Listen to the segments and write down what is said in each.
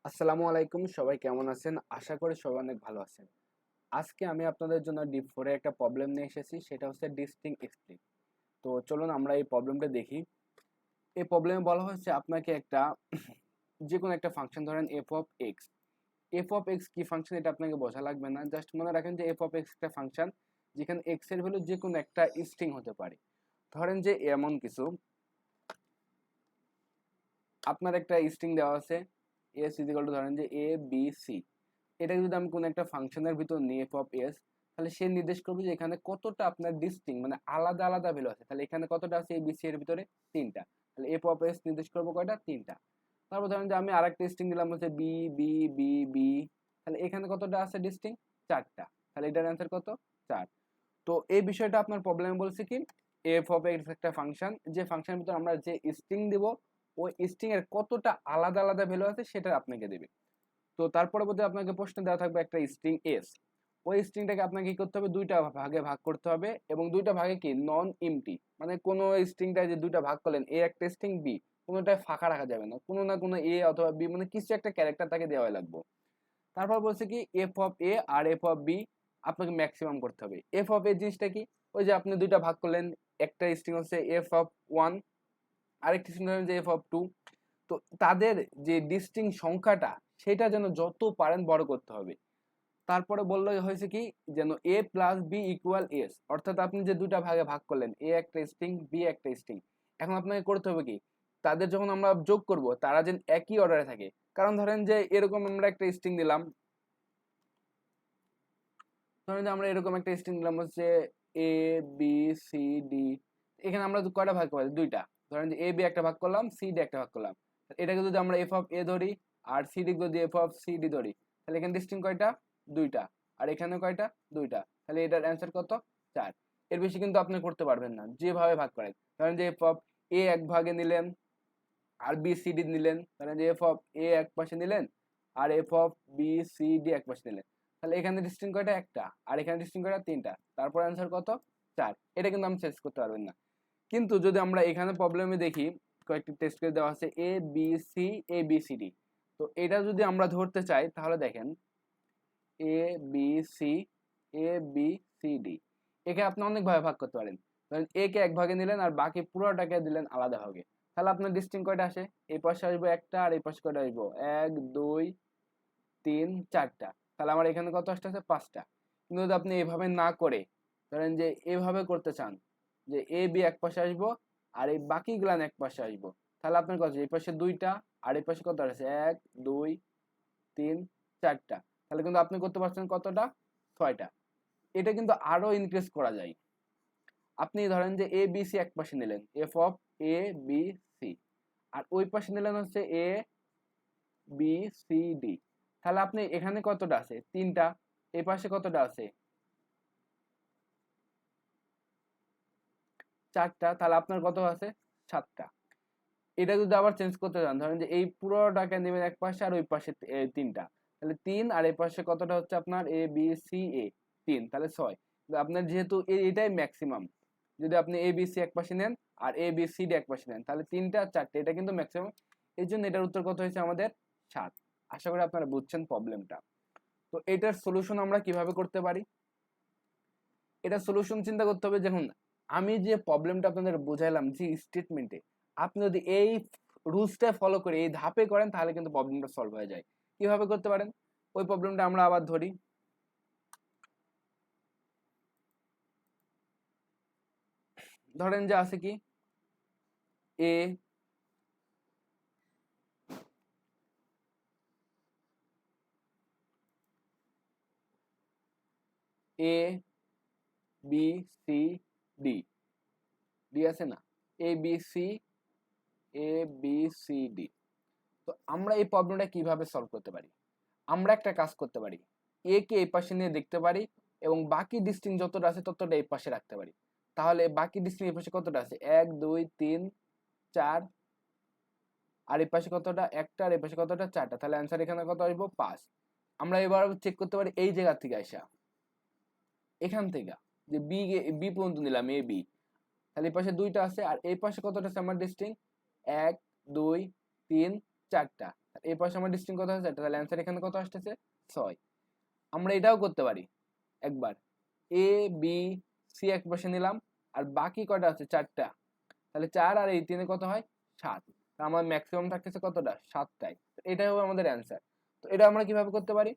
আসসালামু আলাইকুম, সবাই কেমন আছেন? আশা করি সবাই অনেক ভালো আছেন। আজকে আমি আপনাদের জন্য ডিপ 4 এর একটা প্রবলেম নিয়ে এসেছি, সেটা হচ্ছে ডিস্টিংক্ট স্প্লিট। তো চলুন আমরা এই প্রবলেমটা দেখি। এই প্রবলেমে বলা হচ্ছে আপনাকে একটা যেকোনো একটা ফাংশন ধরেন F of x. F of x কি ফাংশন এটা আপনাকে বোঝা লাগবে না, জাস্ট মনে রাখেন যে এফ অফ এক্স একটা ফাংশন যেখানে এক্স এর ভ্যালু যেকোনো একটা স্ট্রিং হতে পারে। ধরেন যে এমন কিছু আপনার একটা স্ট্রিং দেওয়া আছে এস ইজিক্যাল টু ধরেন যে এ বি সি। এটাকে যদি আমি কোনো একটা ফাংশনের ভিতর নিই এফ অফ এস, তাহলে সে নির্দেশ করবে যে এখানে কতটা আপনার ডিস্টিং মানে আলাদা আলাদা ভ্যালু আছে। তাহলে এখানে কতটা আছে, এ বি সি এর ভিতরে তিনটা। তাহলে এফ অফ এস নির্দেশ করবো কয়টা, তিনটা। তারপর ধরেন যে আমি আরেকটা স্ট্রিং দিলাম হচ্ছে বি বি বি বি। তাহলে এখানে কতটা আছে ডিস্টিং, চারটা। তাহলে এটার অ্যান্সার কত, চার। তো এই বিষয়টা আপনার প্রবলেমে বলছে কি এফ অফ এক্স একটা ফাংশন, যে ফাংশনের ভিতরে আমরা যে স্ট্রিং দিব ওই স্ট্রিং এর কতটা আলাদা আলাদা ভ্যালু আছে সেটা আপনাকে দেবে। তো তার পরবর্তী আপনাকে প্রশ্ন দেওয়া থাকবে একটা স্ট্রিং এস। ওই স্ট্রিংটাকে আপনাকে কি করতে হবে, দুইটা ভাগে ভাগ করতে হবে, এবং দুইটা ভাগে কি নন এমটি, মানে কোনো স্ট্রিংটা যে দুইটা ভাগ করলেন এ একটা স্ট্রিং বি, কোনোটায় ফাঁকা রাখা যাবে না, কোনো না কোনো এ অথবা বি মানে কিছু একটা ক্যারেক্টার তাকে দেওয়া লাগবে। তারপর বলছে কি এফ অফ এ আর এফ অফ বি আপনাকে ম্যাক্সিমাম করতে হবে। এফ অফ এ জিনিসটা কি, ওই যে আপনি দুইটা ভাগ করলেন, একটা স্ট্রিং হচ্ছে এফ অফ ওয়ান, আরেকটি স্ট্রিং হচ্ছে এফ অফ টু। তো তাদের যে ডিস্টিং সংখ্যাটা সেটা যেন যত পারেন বড় করতে হবে। তারপরে বললো হয়েছে কি যেন এ প্লাস বি ইকুয়াল এস, অর্থাৎ আপনি যে দুটা ভাগে ভাগ করলেন এ একটা স্ট্রিং বি একটা স্ট্রিং, এখন আপনাকে করতে হবে কি তাদের যখন আমরা যোগ করব তারা যেন একই অর্ডারে থাকে। কারণ ধরেন যে এরকম আমরা একটা স্ট্রিং দিলাম, ধরেন যে আমরা এরকম একটা স্ট্রিং দিলাম হচ্ছে এ বি সি ডি। এখানে আমরা কয়টা ভাগ করবো, দুইটা। ধরেন যে এ বি একটা ভাগ করলাম, সি ডি একটা ভাগ করলাম। এটাকে যদি আমরা এফ অফ এ ধরি আর সি ডি যদি এফ অফ সি ডি ধরি, তাহলে এখানে ডিস্ট্রিং কয়টা, দুইটা। আর এখানে কয়টা, দুইটা। তাহলে এটার অ্যান্সার কত, চার। এর বেশি কিন্তু আপনি করতে পারবেন না যেভাবে ভাগ করেন। ধরেন যে এফ অফ এ এক ভাগে নিলেন আর বি সি ডি নিলেন, ধরেন যে এফ অফ এ এক পাশে নিলেন আর F of b c d এক পাশে নিলেন। তাহলে এখানে ডিস্টিং কয়টা, একটা। আর এখানে ডিস্টিং কয়টা, তিনটা। তারপর অ্যান্সার কত, চার। এটা কিন্তু আমি চেঞ্জ করতে পারবেন না। কিন্তু যদি আমরা এখানে প্রবলেমে দেখি কয়েকটি টেস্ট করে দেওয়া আছে এ বি সি এ বি সি ডি। তো এটা যদি আমরা ধরতে চাই তাহলে দেখেন এ বি সি এ বি সি ডি, একে আপনি অনেকভাবে ভাগ করতে পারেন। ধরেন এ কে এক ভাগে নিলেন আর বাকি পুরোটাকে দিলেন আলাদা ভাগে। তাহলে আপনার ডিস্টিং কয়টা আসে, এই পাশে আসবো একটা আর এই পাশে কয়টা আসবো, এক দুই তিন চারটা। তাহলে আমার এখানে কত আসতেছে, পাঁচটা। কিন্তু যদি আপনি এভাবে না করে ধরেন যে এভাবে করতে চান যে এ বি এক পাশে আসবো আর এই বাকি গুলান এক পাশে আসবো, তাহলে আপনার কত, এই পাশে দুইটা আর এই পাশে কত আছে, এক দুই তিন চারটা। তাহলে কিন্তু আপনি করতে পারছেন কতটা, ছয়টা। এটা কিন্তু আরো ইনক্রিজ করা যায়। আপনি ধরেন যে এ বি সি এক পাশে নিলেন F of A B C, আর ওই পাশে নিলেন হচ্ছে এ বি সি ডি। তাহলে আপনি এখানে কতটা আছে, তিনটা। এই পাশে কতটা আছে, চারটা। তাহলে আপনার কত আছে, সাতটা। এটা যদি আবার চেঞ্জ করতে চান, ধরেন যে এই পুরোটাকে নেবেন এক পাশে আর ওই পাশে তিনটা। তাহলে তিন আর এই পাশে কতটা হচ্ছে আপনার এ বি সি এ, তিন, তাহলে ছয়। আপনার যেহেতু এটাই ম্যাক্সিমাম, যদি আপনি এ বি সি এক পাশে নেন আর এ বি সি ডি এক পাশে নেন তাহলে তিনটা আর চারটে, এটা কিন্তু ম্যাক্সিমাম। এই জন্য এটার উত্তর কত হয়েছে আমাদের, সাত। আশা করি আপনারা বুঝছেন প্রবলেমটা। তো এটার সলিউশন আমরা কিভাবে করতে পারি, এটা সলিউশন চিন্তা করতে হবে। দেখুন আমি যে প্রবলেমটা আপনাদের বুঝাইলাম যে স্টেটমেন্টে, আপনি যদি এই রুলসটা ফলো করে এই ধাপে করেন তাহলে কিন্তু প্রবলেমটা সলভ হয়ে যায়। কিভাবে করতে পারেন, ওই প্রবলেমটা আমরা আবার ধরি। ধরেন যে আছে কি এ এ বি সি ডি, ডি আছে না, এ বি সি এ বি সি ডি। তো আমরা এই প্রবলেমটা কিভাবে সলভ করতে পারি, আমরা একটা কাজ করতে পারি, এ কে এই পাশে নিয়ে দেখতে পারি এবং বাকি ডিস্টিং যতটা আছে ততটা এই পাশে রাখতে পারি। তাহলে বাকি ডিস্টিং এই পাশে কতটা আছে, এক দুই তিন চার, আর এই পাশে কতটা, একটা, আর এই পাশে কতটা, চারটা। তাহলে অ্যান্সার এখানে কত আসবো, পাঁচ। আমরা এবার চেক করতে পারি এই জায়গা থেকে আসা, এখান থেকে যে বি বি পর্যন্ত নিলাম এ বি। তাহলে এই পাশে দুইটা আছে আর এই পাশে কতটা আছে আমার ডিস্টিং, এক দুই তিন চারটা। এই পাশে আমার ডিস্টিং কত আছে, তাহলে অ্যান্সার এখানে কত আসতেছে 6। আমরা এটাও করতে পারি একবার, এ বি সি এক পাশে নিলাম আর বাকি কয়টা আছে 4টা, তাহলে 4 আর এই 3 কত হয় 7, আমার ম্যাক্সিমাম থাকতেছে কতটা 7টাই। এটাই হবে আমাদের অ্যান্সার। তো এটা আমরা কিভাবে করতে পারি,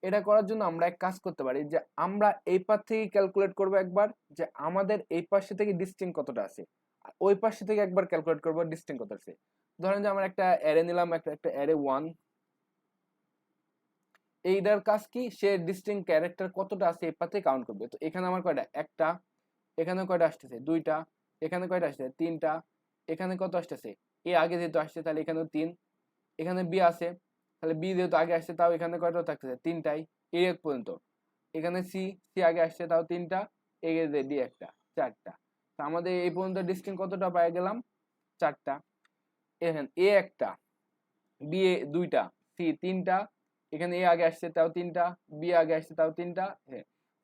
এটা করার জন্য আমরা এক কাজ করতে পারি যে আমরা এই পাশ থেকে ক্যালকুলেট করব একবার যে আমাদের এই পাশে থেকে ডিস্টিং কতটা আছে, আর ওই পাশে থেকে একবার ক্যালকুলেট করব ডিস্টিং কত আছে। ধরেন যে আমরা একটা অ্যারে নিলাম, একটা অ্যারে 1, এইটার কাজ কি, সে ডিস্টিং ক্যারেক্টার কতটা আছে এই পাশে কাউন্ট করবে। তো এখানে আমার কয়টা, একটা, এখানে কয়টা আসতেছে 2টা, এখানে কয়টা আসছে 3টা, এখানে কত আসতেছে এ আগে যেহেতু আসছে তাহলে এখানেও 3, এখানে বি আছে তাহলে বি যেহেতু আগে আসছে তাও এখানে কয়টা থাকতেছে 3টাই এই এক পর্যন্ত, এখানে সি সি আগে আসছে তাও 3টা, এগিয়ে ডি একটা 4টা। তো আমাদের এই পর্যন্ত ডিস্টিং কতটা পাই গেলাম 4টা। এখানে এ একটা, বি 2টা, সি 3টা, এখানে এ আগে আসছে তাও 3টা, বি আগে আসছে তাও 3টা।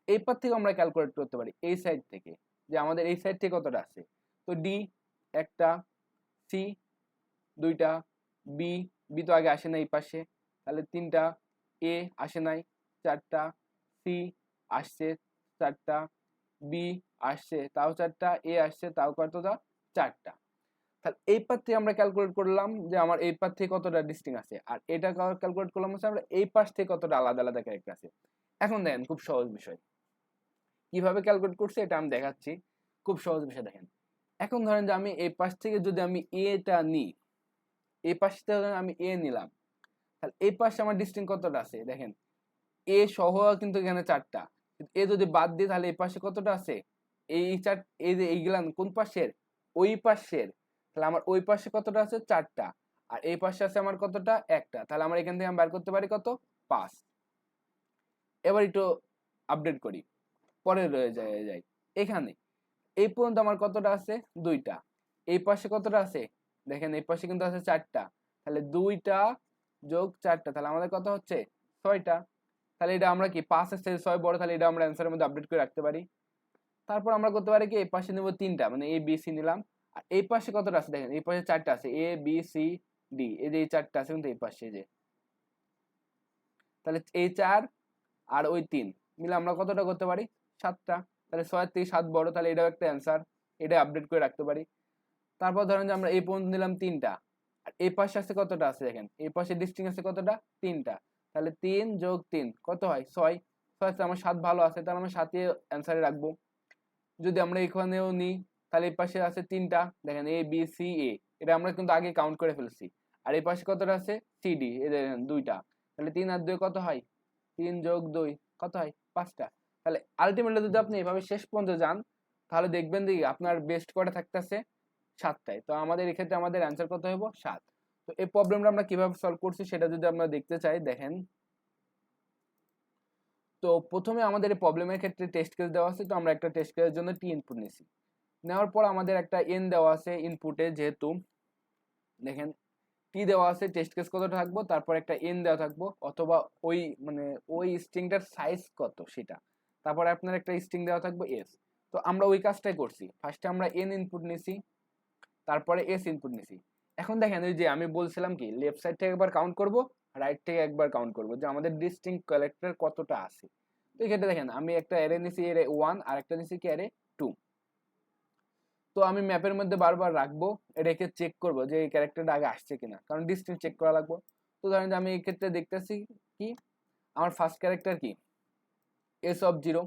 এই পার থেকে আমরা ক্যালকুলেট করতে পারি এই সাইড থেকে যে আমাদের এই সাইড থেকে কতটা আছে। তো ডি একটা, সি 2টা, বি বি তো আগে আসে না এই পাশে তাহলে 3টা, এ আসে নাই 4টা, সি আসছে 4টা, বি আসছে তাও 4টা, এ আসছে তাও কতটা 4টা। তাহলে এই পার থেকে আমরা ক্যালকুলেট করলাম যে আমার এই পার থেকে কতটা ডিস্টিং আছে, আর এটা ক্যালকুলেট করলাম হচ্ছে আমরা এই পাশ থেকে কতটা আলাদা আলাদা ক্যারেক্টার আছে। এখন দেখেন খুব সহজ বিষয়, কিভাবে ক্যালকুলেট করছে এটা আমি দেখাচ্ছি, খুব সহজ বিষয় দেখেন। এখন ধরেন যে আমি এই পাশ থেকে যদি আমি এটা নিই, এই পাশ থেকে আমি এ নিলাম, তাহলে এই পাশে আমার ডিস্টিং কতটা আছে দেখেন, এ সহ কিন্তু এখানে 4টা, এ যদি বাদ দিই তাহলে এই পাশে কতটা আছে, এই চার, এই যে এইগুলা কোন পাশের, ওই পাশের, তাহলে আমার ওই পাশে কতটা আছে 4টা, আর এই পাশে আছে আমার কতটা একটা, তাহলে আমরা এখান থেকে আমি বের করতে পারি কত 5। এবার একটু আপডেট করি, পরে রয়ে যায় এখানে এই পর্যন্ত আমার কতটা আছে 2টা, এই পাশে কতটা আছে দেখেন, এই পাশে কিন্তু আছে 4টা, তাহলে 2টা যোগ 4টা তাহলে আমাদের কত হচ্ছে 6টা। তাহলে এটা আমরা কি 5 এর থেকে 6 বড়, তাহলে এটা আমরা অ্যান্সারের মধ্যে আপডেট করে রাখতে পারি। তারপর আমরা করতে পারি কি এই পাশে নেব 3টা, মানে এ বি সি নিলাম, আর এই পাশে কতটা আছে দেখেন, এই পাশে 4টা আছে এ বি সি ডি, এই যে এই 4টা আছে কিন্তু এই পাশে যে, তাহলে এই 4 আর ওই 3 মিলে আমরা কতটা করতে পারি 7টা, তাহলে 6 এর থেকে 7 বড়, তাহলে এটাও একটা অ্যান্সার, এটা আপডেট করে রাখতে পারি। তারপর ধরেন যে আমরা এই পর্যন্ত নিলাম 3টা, আর এই পাশে আছে কতটা আছে দেখেন, এই পাশে ডিস্টিং আছে কতটা 3টা, তাহলে 3 যোগ 3 কত হয় 6, 6 আমার 7 ভালো আছে তাহলে আমরা 7 অ্যান্সারে রাখবো। যদি আমরা এখানেও নিই তাহলে এই পাশে আছে 3টা দেখেন এ বি সি এ, এটা আমরা কিন্তু আগে কাউন্ট করে ফেলছি, আর এই পাশে কতটা আছে সি ডি, এই দেখেন 2টা, তাহলে 3 আর 2 কত হয় 3 যোগ 2 কত হয় 5টা। তাহলে আলটিমেটলি যদি আপনি এভাবে শেষ পর্যন্ত যান তাহলে দেখবেন যে আপনার বেস্ট কটা থাকতেছে 7টায়। তো আমাদের এক্ষেত্রে আমাদের অ্যান্সার কত হইব 7। তো এই প্রবলেমটা আমরা কিভাবে সলভ করছি সেটা যদি আমরা দেখতে চাই দেখেন, তো প্রথমে আমাদের এই প্রবলেমের ক্ষেত্রে টেস্ট কেস দেওয়া আছে, তো আমরা একটা টেস্ট কেসের জন্য টি ইনপুট নিছি, নেওয়ার পর আমাদের একটা এন দেওয়া আছে ইনপুটে, যেহেতু দেখেন টি দেওয়া আছে টেস্ট কেস কতটা থাকবো, তারপর একটা এন দেওয়া থাকবো অথবা ওই মানে ওই স্ট্রিংটার সাইজ কত সেটা, তারপর আপনার একটা স্ট্রিং দেওয়া থাকবে এস। তো আমরা ওই কাজটাই করছি, ফার্স্টে আমরা এন ইনপুট নিছি তারপরে এস ইনপুট নিছি। এখন দেখেন ওই যে আমি বলছিলাম কি লেফট সাইড থেকে একবার কাউন্ট করব, রাইট থেকে একবার কাউন্ট করব যে আমাদের ডিস্টিংক্ট ক্যারেক্টার কতটা আছে। তো এক্ষেত্রে দেখেন আমি একটা অ্যারে নিছি অ্যারে 1 আর একটা নিছি কি অ্যারে 2। তো আমি ম্যাপের মধ্যে বারবার রাখবো, রেখে চেক করব যে এই ক্যারেক্টারটা আগে আসছে কিনা, কারণ ডিস্টেন্স চেক করা লাগবে। তো ধরেন যে আমি এই ক্ষেত্রে দেখতেছি কি আমার ফার্স্ট ক্যারেক্টার কি এস অফ 0,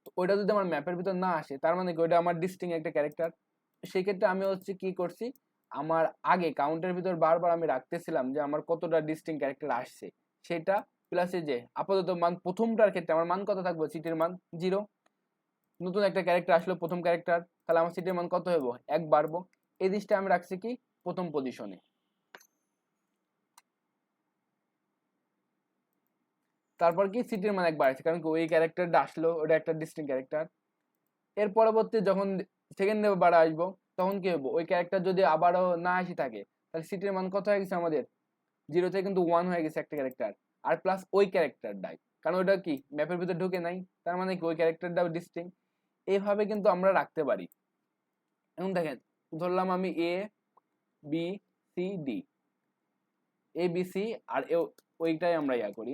তো ওইটা যদি আমার ম্যাপের ভিতর না আসে তার মানে কি ওইটা আমার ডিস্টিং একটা ক্যারেক্টার। সেই ক্ষেত্রে আমি হচ্ছে কি করছি, আমার আগে কাউন্টের ভিতর বারবার আমি রাখতেছিলাম যে আমার কতটা ডিস্টিং ক্যারেক্টার আসছে সেটা, প্লাসে যে আপাতত মান প্রথমটার ক্ষেত্রে আমার মান কত থাকবে সিটির মান 0, নতুন একটা ক্যারেক্টার আসলো প্রথম ক্যারেক্টার, তাহলে আমার সিটির মান কত হইব 1 বাড়বো, এই জিনিসটা আমি রাখছি কি প্রথম পজিশনে। তারপর কি সিটির মান 1 বাড়ছে কারণ কি ওই ক্যারেক্টারটা আসলো ওটা একটা ডিস্টিং ক্যারেক্টার। এর পরবর্তী যখন সেকেন্ড বার আসবো তখন কি হইব, ওই ক্যারেক্টার যদি আবারও না আসি থাকে তাহলে সিটির মান কত হয়ে গেছে আমাদের 0 থেকে কিন্তু 1 হয়ে গেছে একটা ক্যারেক্টার, আর প্লাস ওই ক্যারেক্টারটাই, কারণ ওইটা কি ম্যাপের ভিতরে ঢুকে নাই তার মানে কি ওই ক্যারেক্টারটাও ডিস্টিং। এইভাবে কিন্তু আমরা রাখতে পারি। এখন দেখেন ধরলাম আমি এ বি সি ডি, এ বি সি আর ওইটাই আমরা ইয়া করি,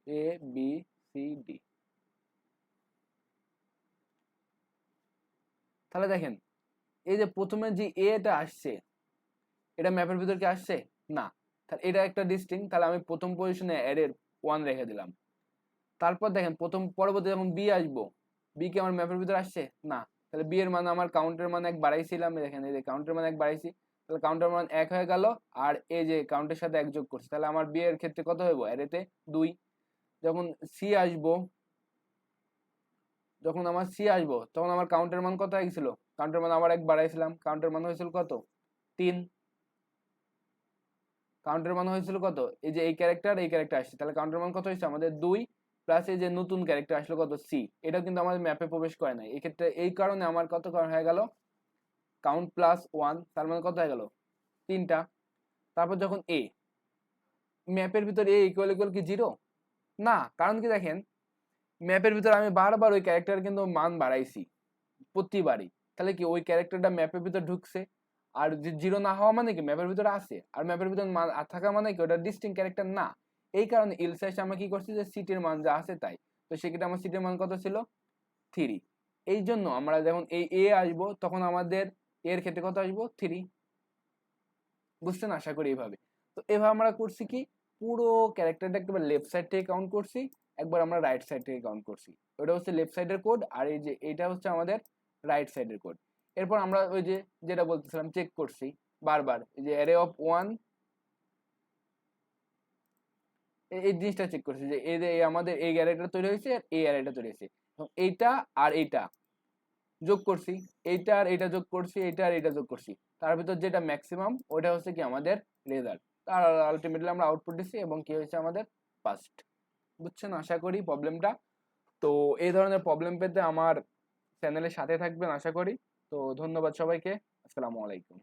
এ বি সি ডি। তাহলে দেখেন এই যে প্রথমে যে এটা আসছে এটা ম্যাপের ভিতর কি আসছে না, তাহলে এটা একটা ডিস্টিংক্ট, তাহলে আমি প্রথম পজিশনে অ্যারের 1 রেখে দিলাম। তারপর দেখেন পরবর্তী যখন বি আসবো, বি কি আমার ম্যাপের ভিতর আসছে না, তাহলে বি এর মান আমার কাউন্টের মান 1 বাড়াইছিলাম, দেখেন এই যে কাউন্টের মান 1 বাড়াইছি, তাহলে কাউন্টের মান 1 হয়ে গেল, আর এই যে কাউন্টের সাথে 1 যোগ করছি, তাহলে আমার বি এর ক্ষেত্রে কত হইব, অ্যারেতে 2। যখন সি আসবো, যখন আমার সি আসবো তখন আমার কাউন্টের মান কত হয়ে গেছিল, কাউন্টের মান আবার 1 বাড়াইছিলাম, কাউন্টের মান হয়েছিল কত 3। কাউন্টের মান হয়েছিল কত, এই যে এই ক্যারেক্টার আসছে, তাহলে কাউন্টের মান কত হয়েছে আমাদের 2, প্লাস এই যে নতুন ক্যারেক্টার আসলো কত সি, এটাও কিন্তু আমাদের ম্যাপে প্রবেশ করে নাই, এই ক্ষেত্রে এই কারণে আমার কত হয়ে গেল কাউন্ট প্লাস 1, তার মানে কত হয়ে গেল 3টা। তারপর যখন এ, ম্যাপের ভিতর এ ইকুয়াল ইকুয়াল কি 0 না, কারণ কি দেখেন ম্যাপের ভিতর আমি বারবার ওই ক্যারেক্টার কিন্তু মান বাড়াইছি প্রতিবারই, তাহলে কি ওই ক্যারেক্টারটা ম্যাপের ভিতর ঢুকছে, আর 0 না হওয়া মানে কি ম্যাপের ভিতরে আছে, আর ম্যাপের ভিতর থাকা মানে কি ওটা ডিস্টিংক্ট ক্যারেক্টার না। এই কারণে ইলসাইস আমরা কি করছি যে সিটির মান যা আছে তাই, তো সেক্ষেত্রে আমার সিটির মান কত ছিল 3। এই জন্য আমরা যখন এই এ আসবো তখন আমাদের এর ক্ষেত্রে কত আসবো 3, বুঝছেন আশা করি এইভাবে। তো এভাবে আমরা করছি কি পুরো ক্যারেক্টারটা একবার লেফট সাইড থেকে কাউন্ট করছি, একবার আমরা রাইট সাইড থেকে কাউন্ট করছি, ওটা হচ্ছে লেফট সাইডের কোড, আর এই যে এটা হচ্ছে আমাদের রাইট সাইডের কোড। এরপর আমরা ওই যে যেটা বলতেছিলাম চেক করছি বারবার, এই যে অ্যারে অফ 1 এই জিনিসটা চেক করছি যে এই যে আমাদের এই অ্যারেটা তৈরি হয়েছে আর এই অ্যারেটা তৈরি হয়েছে, এইটা আর এইটা যোগ করছি, এইটা আর এইটা যোগ করছি, এইটা আর এইটা যোগ করছি, তার ভিতর যেটা ম্যাক্সিমাম ওটা হচ্ছে কি আমাদের রেজাল্ট, আর আলটিমেটলি আমরা আউটপুট দিচ্ছি এবং কি হয়েছে আমাদের ফার্স্ট। বুঝছেন আশা করি প্রবলেমটা। তো এই ধরনের প্রবলেম পেতে আমার চ্যানেলের সাথে থাকবেন আশা করি। তো ধন্যবাদ সবাইকে, আসসালামু আলাইকুম।